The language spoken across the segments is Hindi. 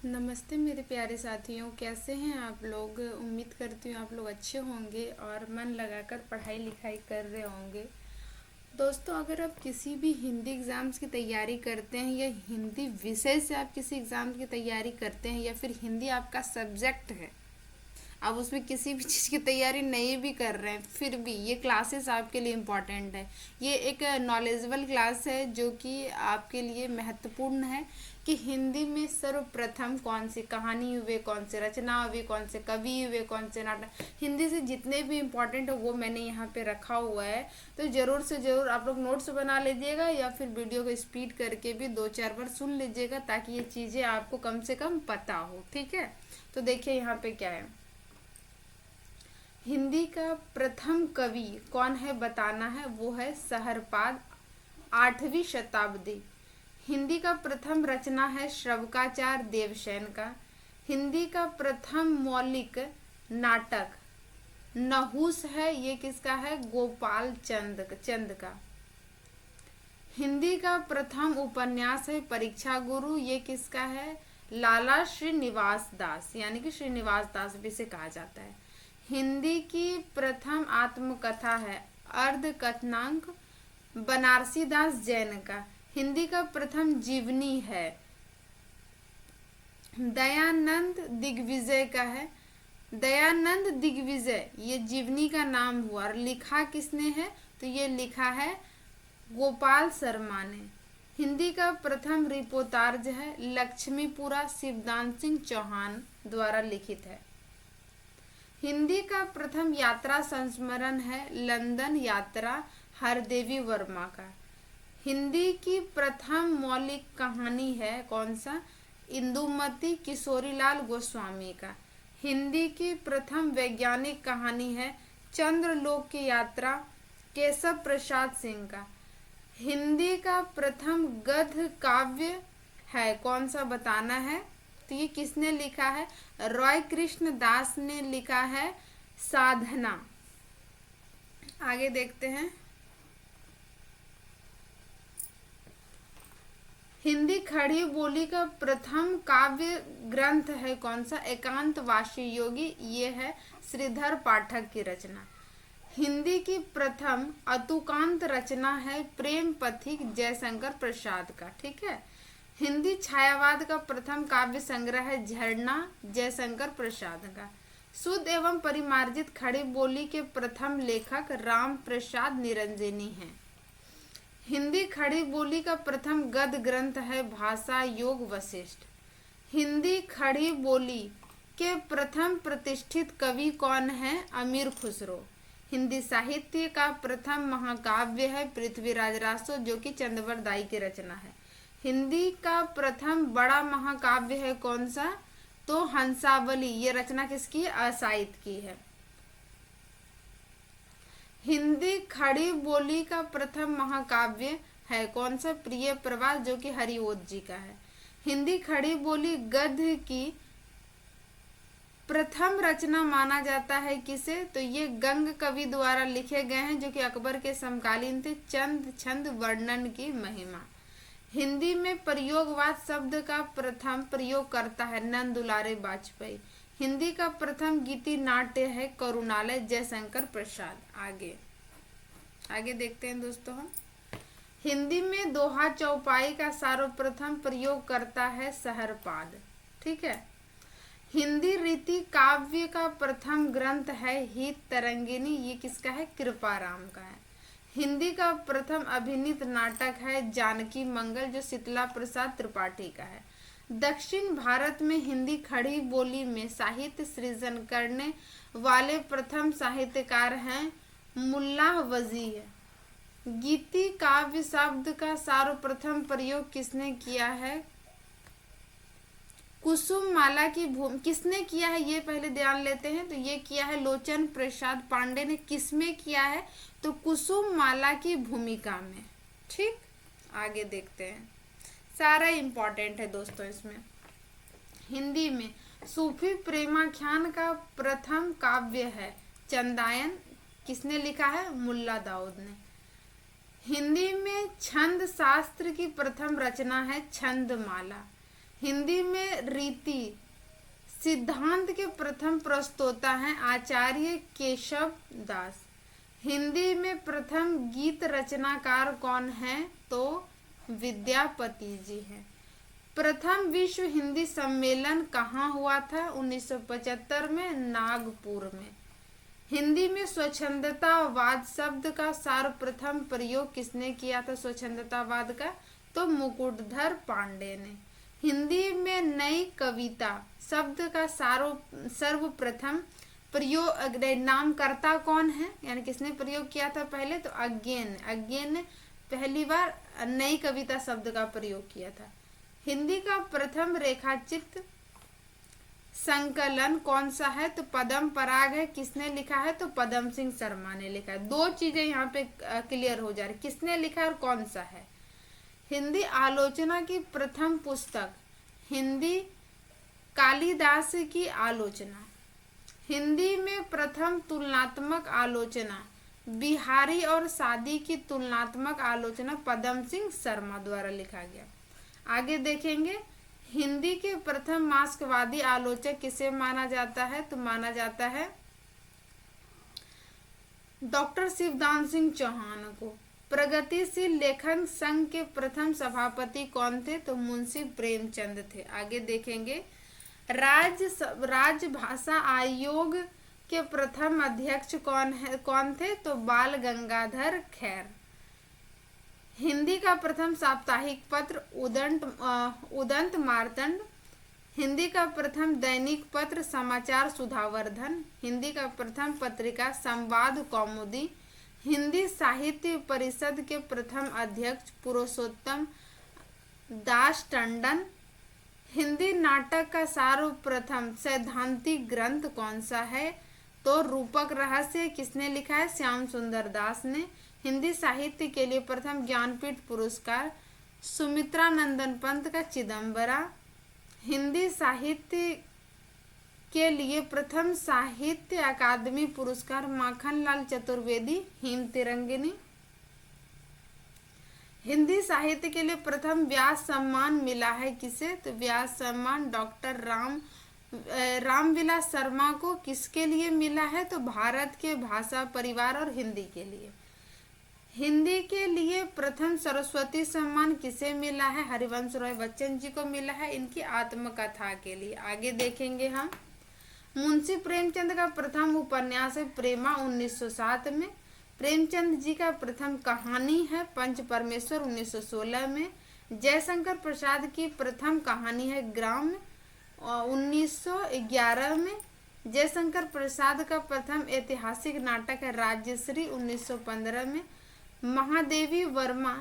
नमस्ते मेरे प्यारे साथियों, कैसे हैं आप लोग। उम्मीद करती हूँ आप लोग अच्छे होंगे और मन लगाकर पढ़ाई लिखाई कर रहे होंगे। दोस्तों, अगर आप किसी भी हिंदी एग्ज़ाम्स की तैयारी करते हैं या हिंदी विषय से आप किसी एग्ज़ाम की तैयारी करते हैं या फिर हिंदी आपका सब्जेक्ट है, आप उसमें किसी भी चीज़ की तैयारी नहीं भी कर रहे हैं, फिर भी ये क्लासेस आपके लिए इम्पॉर्टेंट है। ये एक नॉलेजेबल क्लास है जो कि आपके लिए महत्वपूर्ण है कि हिंदी में सर्वप्रथम कौन सी कहानी हुए, कौन से रचना हुए, कौन से कवि हुए, कौन से नाटक, हिंदी से जितने भी इम्पोर्टेंट है वो मैंने यहाँ पे रखा हुआ है। तो ज़रूर से ज़रूर आप लोग नोट्स बना लीजिएगा या फिर वीडियो को स्पीड करके भी 2-4 बार सुन लीजिएगा ताकि ये चीज़ें आपको कम से कम पता हो। ठीक है, तो देखिए यहाँ पे क्या है। हिंदी का प्रथम कवि कौन है बताना है, वो है सहरपाद, 8वीं शताब्दी। हिंदी का प्रथम रचना है श्रवकाचार देवसेन का। हिंदी का प्रथम मौलिक नाटक नहुस है, ये किसका है, गोपाल चंद का। हिंदी का प्रथम उपन्यास है परीक्षा गुरु, ये किसका है, लाला श्रीनिवास दास, यानी कि श्रीनिवास दास भी से कहा जाता है। हिंदी की प्रथम आत्मकथा है अर्धकथनांक, बनारसी दास जैन का। हिंदी का प्रथम जीवनी है दयानंद दिग्विजय का है। दयानंद दिग्विजय ये जीवनी का नाम हुआ और लिखा किसने है, तो ये लिखा है गोपाल शर्मा ने। हिंदी का प्रथम रिपोर्तार्ज है लक्ष्मीपुरा, शिवदान सिंह चौहान द्वारा लिखित है। हिंदी का प्रथम यात्रा संस्मरण है लंदन यात्रा, हरदेवी वर्मा का। हिंदी की प्रथम मौलिक कहानी है कौन सा, इंदुमती, किशोरीलाल गोस्वामी का। हिंदी की प्रथम वैज्ञानिक कहानी है चंद्रलोक की यात्रा, केशव प्रसाद सिंह का। हिंदी का प्रथम गद्य काव्य है कौन सा बताना है, तो ये किसने लिखा है, रॉय कृष्ण दास ने लिखा है, साधना। आगे देखते हैं। हिंदी खड़ी बोली का प्रथम काव्य ग्रंथ है कौन सा, एकांतवासी योगी, ये है श्रीधर पाठक की रचना। हिंदी की प्रथम अतुकांत रचना है प्रेम पथिक, जयशंकर प्रसाद का। ठीक है। हिंदी छायावाद का प्रथम काव्य संग्रह है झरना, जयशंकर प्रसाद का। शुद्ध एवं परिमार्जित खड़ी बोली के प्रथम लेखक राम प्रसाद निरंजनी हैं। हिंदी खड़ी बोली का प्रथम गद्य ग्रंथ है भाषा योग वशिष्ठ। हिंदी खड़ी बोली के प्रथम प्रतिष्ठित कवि कौन है, अमीर खुसरो। हिंदी साहित्य का प्रथम महाकाव्य है पृथ्वीराज रासो, जो कि चंद्रवर दाई की रचना है। हिंदी का प्रथम बड़ा महाकाव्य है कौन सा, तो हंसावली, ये रचना किसकी है, असाहित की है। हिंदी खड़ी बोली का प्रथम महाकाव्य है कौन सा, प्रिय प्रवास, जो कि हरिओत जी का है। हिंदी खड़ी बोली गद्य की प्रथम रचना माना जाता है किसे, तो ये गंग कवि द्वारा लिखे गए हैं, जो कि अकबर के समकालीन थे, चंद छंद वर्णन की महिमा। हिंदी में प्रयोगवाद शब्द का प्रथम प्रयोग करता है नंद दुलारे वाजपेयी। हिंदी का प्रथम गीति नाट्य है करुणालय, जयशंकर प्रसाद। आगे देखते हैं दोस्तों हम। हिंदी में दोहा चौपाई का सर्वप्रथम प्रयोग करता है सहरपाद। ठीक है। हिंदी रीति काव्य का प्रथम ग्रंथ है हित तरंगिनी, ये किसका है, कृपाराम का है। हिंदी का प्रथम अभिनीत नाटक है जानकी मंगल, जो शीतला प्रसाद त्रिपाठी का है। दक्षिण भारत में हिंदी खड़ी बोली में साहित्य सृजन करने वाले प्रथम साहित्यकार हैं मुल्ला वजीर। गीति काव्य शब्द का सर्वप्रथम प्रयोग किसने किया है, कुसुम माला की भूमि, किसने किया है ये पहले ध्यान लेते हैं, तो ये किया है लोचन प्रसाद पांडे ने। किसमें किया है, तो कुसुम माला की भूमिका में। ठीक, आगे देखते हैं। सारा इम्पोर्टेंट है दोस्तों इसमें। हिंदी में सूफी प्रेमाख्यान का प्रथम काव्य है चंदायन, किसने लिखा है, मुल्ला दाऊद ने। हिंदी में छंद शास्त्र की प्रथम रचना है छंदमाला। हिंदी में रीति सिद्धांत के प्रथम प्रस्तोता हैं आचार्य केशव दास। हिंदी में प्रथम गीत रचनाकार कौन है? तो विद्यापति जी हैं। प्रथम विश्व हिंदी सम्मेलन कहाँ हुआ था? 1975 में नागपुर में। हिंदी में स्वच्छंदतावाद शब्द का सर्वप्रथम प्रयोग किसने किया था? स्वच्छंदतावाद का तो मुकुटधर पांडे ने। हिंदी में नई कविता शब्द का सर्वप्रथम प्रयोग नामकर्ता कौन है, यानी किसने प्रयोग किया था पहले? तो अज्ञेय ने पहली बार नई कविता शब्द का प्रयोग किया था। हिंदी का प्रथम रेखाचित्र संकलन कौन सा है? तो पद्म पराग है। किसने लिखा है? तो पद्म सिंह शर्मा ने लिखा है। दो चीजें यहाँ पे क्लियर हो जा रही, किसने लिखा है और कौन सा है। हिंदी आलोचना की प्रथम पुस्तक हिंदी कालिदास की आलोचना। हिंदी में प्रथम तुलनात्मक आलोचना बिहारी और सादी की तुलनात्मक आलोचना पद्म सिंह शर्मा द्वारा लिखा गया। आगे देखेंगे, हिंदी के प्रथम मार्क्सवादी आलोचक किसे माना जाता है? तो माना जाता है डॉक्टर शिवदान सिंह चौहान को। प्रगतिशील लेखन संघ के प्रथम सभापति कौन थे? तो मुंशी प्रेमचंद थे। आगे देखेंगे, राजभाषा आयोग के प्रथम अध्यक्ष कौन थे? तो बाल गंगाधर खैर। हिंदी का प्रथम साप्ताहिक पत्र उदंत मार्तंड। हिंदी का प्रथम दैनिक पत्र समाचार सुधावर्धन। हिंदी का प्रथम पत्रिका संवाद कौमुदी। हिंदी साहित्य परिषद के प्रथम अध्यक्ष पुरुषोत्तम दास टंडन। हिंदी नाटक का सर्वप्रथम सैद्धांतिक ग्रंथ कौन सा है? तो रूपक रहस्य। किसने लिखा है? श्याम सुंदर दास ने। हिंदी साहित्य के लिए प्रथम ज्ञानपीठ पुरस्कार सुमित्रा नंदन पंत का चिदम्बरा। हिंदी साहित्य के लिए प्रथम साहित्य अकादमी पुरस्कार माखनलाल चतुर्वेदी हिम तिरंगिनी। हिंदी साहित्य के लिए प्रथम व्यास सम्मान मिला है किसे? तो व्यास सम्मान डॉक्टर रामविलास शर्मा को। किसके लिए मिला है? तो भारत के भाषा परिवार और हिंदी के लिए। हिंदी के लिए प्रथम सरस्वती सम्मान किसे मिला है? हरिवंश राय बच्चन जी को मिला है, इनकी आत्मकथा के लिए। आगे देखेंगे हम, मुंशी प्रेमचंद का प्रथम उपन्यास है प्रेमा 1907 में। प्रेमचंद जी का प्रथम कहानी है पंच परमेश्वर 1916 में। जयशंकर प्रसाद की प्रथम कहानी है ग्राम 1911 में। जयशंकर प्रसाद का प्रथम ऐतिहासिक नाटक है राजश्री 1915 में। महादेवी वर्मा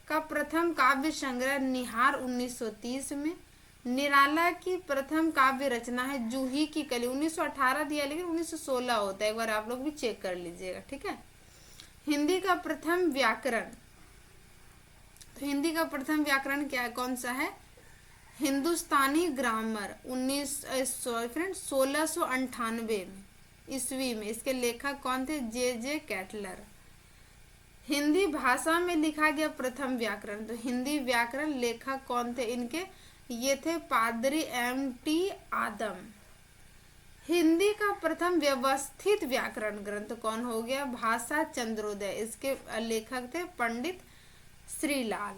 का प्रथम काव्य संग्रह निहार 1930 में। निराला की प्रथम काव्य रचना है जूही की कली। 1918 दिया लेकिन 1916 होता है, एक बार आप लोग भी चेक कर लीजिएगा, ठीक है। हिंदी का प्रथम व्याकरण, तो हिंदी का प्रथम व्याकरण क्या है, कौन सा है? हिंदुस्तानी ग्रामर 1698 में ईस्वी में। इसके लेखक कौन थे? जे कैटलर। हिंदी भाषा में लिखा गया प्रथम व्याकरण, तो हिंदी व्याकरण लेखक कौन थे इनके? ये थे पादरी M.T. आदम। हिंदी का प्रथम व्यवस्थित व्याकरण ग्रंथ कौन हो गया? भाषा चंद्रोदय। इसके लेखक थे पंडित श्रीलाल।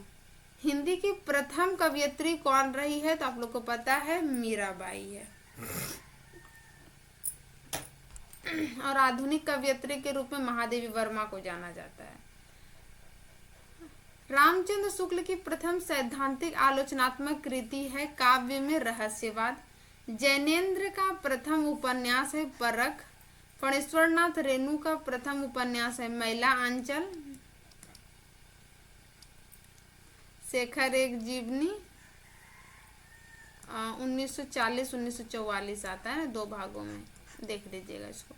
हिंदी की प्रथम कवयित्री कौन रही है? तो आप लोग को पता है मीराबाई है। और आधुनिक कवयित्री के रूप में महादेवी वर्मा को जाना जाता है। रामचंद्र शुक्ल की प्रथम सैद्धांतिक आलोचनात्मक कृति है काव्य में रहस्यवाद। जैनेन्द्र का प्रथम उपन्यास है परख। फणीश्वरनाथ रेणु का प्रथम उपन्यास है मैला आंचल। शेखर एक जीवनी 1940-1944 आता है, 2 भागों में, देख लीजिएगा इसको।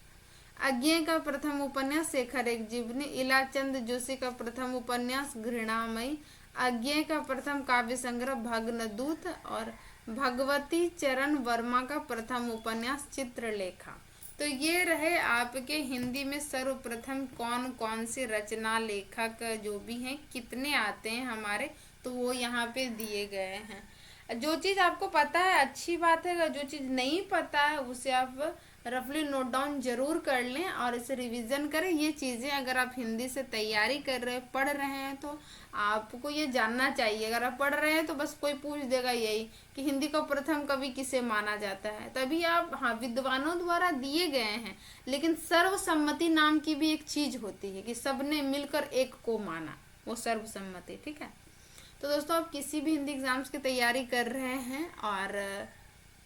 अज्ञेय का प्रथम उपन्यास शेखर एक जीवनी। इलाचंद जोशी का प्रथम उपन्यास घृणामयी। अज्ञेय का प्रथम काव्य संग्रह भग्नदूत। और भगवती चरण वर्मा का प्रथम उपन्यास चित्रलेखा। तो ये रहे आपके हिंदी में सर्वप्रथम कौन कौन से रचना लेखक जो भी हैं, कितने आते हैं हमारे, तो वो यहाँ पे दिए गए हैं। जो चीज़ आपको पता है अच्छी बात है, अगर जो चीज़ नहीं पता है उसे आप रफली नोट डाउन जरूर कर लें और इसे रिवीजन करें। ये चीज़ें अगर आप हिंदी से तैयारी कर रहे पढ़ रहे हैं तो आपको ये जानना चाहिए। अगर आप पढ़ रहे हैं तो बस कोई पूछ देगा यही कि हिंदी का प्रथम कवि किसे माना जाता है, तभी आप, हाँ विद्वानों द्वारा दिए गए हैं, लेकिन सर्वसम्मति नाम की भी एक चीज़ होती है कि सबने मिलकर एक को माना, वो सर्वसम्मति। ठीक है, तो दोस्तों आप किसी भी हिंदी एग्ज़ाम्स की तैयारी कर रहे हैं और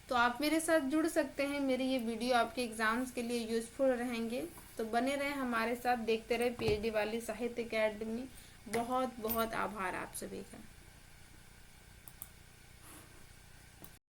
तो आप मेरे साथ जुड़ सकते हैं। मेरी ये वीडियो आपके एग्ज़ाम्स के लिए यूज़फुल रहेंगे, तो बने रहें हमारे साथ, देखते रहे PhD वाली साहित्य अकेडमी। बहुत बहुत आभार आप सभी का।